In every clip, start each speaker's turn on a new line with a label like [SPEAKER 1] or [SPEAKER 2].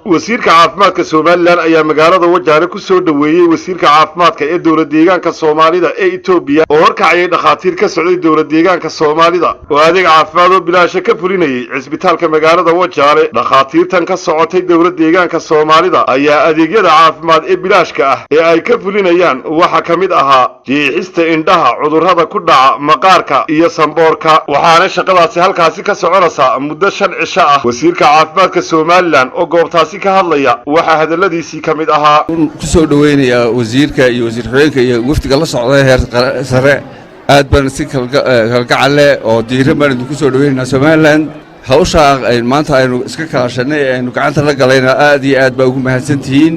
[SPEAKER 1] wasiirka caafimaadka Soomaaliland ayaa magaalada Wajaale ku soo dhaweeyay wasiirka caafimaadka ee dawladda deegaanka Soomaalida ee Itoobiya oo horkacay dhakhaatiir ka socday dawladda deegaanka Soomaalida oo adeeg caafimaad oo bilaash ka fulinayay cisbitaalka magaalada Wajaale. Dhakhaatiirtan ka socotay dawladda deegaanka Soomaalida ayaa adeegyada caafimaad ee bilaashka ah ee ay ka fulinayaan waxa kamid ahaa jeexista indhaha, cudurrada ku dhaca maqaarka iyo samboorka, waxaana shaqadaasi halkaasi ka soconaysa muddo 5 cisho ah. wasiirka caafimaadka Soomaaliland oo goobtaasi ka hadlaya waxa hadaladiisii kamid ahaa
[SPEAKER 2] ku soo dhaweynaya wasiirka iyo wasiir xigeenka iyo wafdiga la socday heer sare aad baan si kalgacal leh oo diiran baan ku soo dhaweynaa Soomaaliland. hawsha ay maanta aynu iska kaashanay aynu gacanta la galayna aad iyo aad baa ugu mahadsantihiin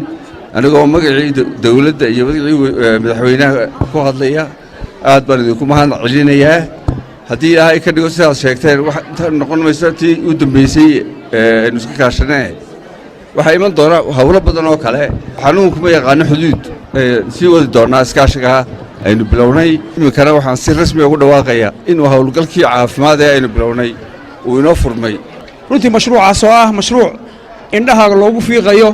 [SPEAKER 2] anigoo magacii dawladda iyo magacii madaxweynaha ku hadlaya aad baan idinku mahad celinayaa. haddii ilaahay ka dhigo sidaad sheegteen wax inta noqon mayso tii u dambeysay aynu iska kaashanay waxaa iman doona hawlo badan oo kale. xanuunku ma yaqaano xuduud sii wadi doonaa iskaashiga aynu bilownay. iminkana waxaan si rasmi ugu dhawaaqayaa inuu hawlgalkii caafimaad ee aynu bilownay uu inoo furmay.
[SPEAKER 3] runtii mashruucaas oo ah mashruuc indhaha loogu fiiqayo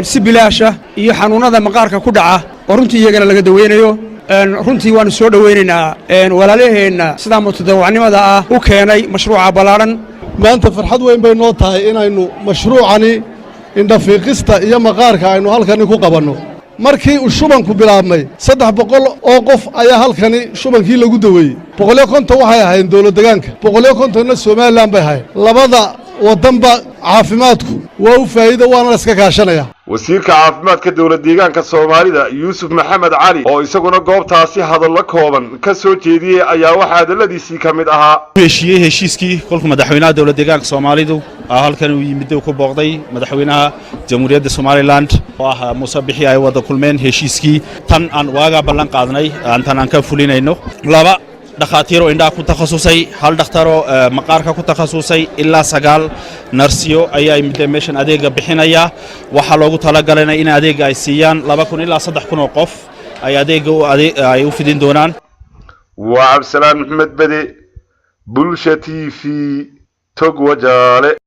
[SPEAKER 3] si bilaasha iyo xanuunada maqaarka ku dhaca oo runtii iyagana laga daweynayo. runtii waanu soo dhaweynaynaa walaalaheenna sidaa mutadawacnimada ah u keenay mashruuca ballaaran.
[SPEAKER 4] maanta farxad weyn bay noo tahay inaynu mashruucani indhafiiqista iyo maqaarka aynu halkani ku qabanno. markii uu shubanku bilaabmay 300 oo qof ayaa halkani shubankii lagu daweeyey. 150 waxay ahaayeen dawlad deegaanka, 150na Soomaaliland bay ahaayeen. labada wadanba caafimaadku waa u faa'iido waana la iska kaashanaya.
[SPEAKER 1] wasiirka caafimaadka dawladda deegaanka Soomaalida Yuusuf Maxamed Cali oo isaguna goobtaasi hadal kooban ka soo jeediyay ayaa waxa hadaladiisii kamid ahaa
[SPEAKER 5] heshiiskii kulka madaxweynaha dawladda deegaanka Soomaalidu halkan uu yimid ku booqday madaxweynaha jamhuuriyadda Soomaaliland oo ah Muuse Bixi ay wada kulmeen heshiiskii tan aan waaga ballan qaadnay aan ka fulinayno. laba dhakhaatiiro indhaha ku takhasusay, hal dhakhtaro maqaarka ku takhasusay, ilaa 9 narsiyo ayaa imida meeshan adeega bixinaya. waxa loogu talagalay in adeega ay siiyaan 2,000 ilaa 3,000 oo qof ay adeega ay u fidin doonaan.
[SPEAKER 1] waa Cabdisalaan Maxamed Bade, Bulsha TV, Tog Wajaale.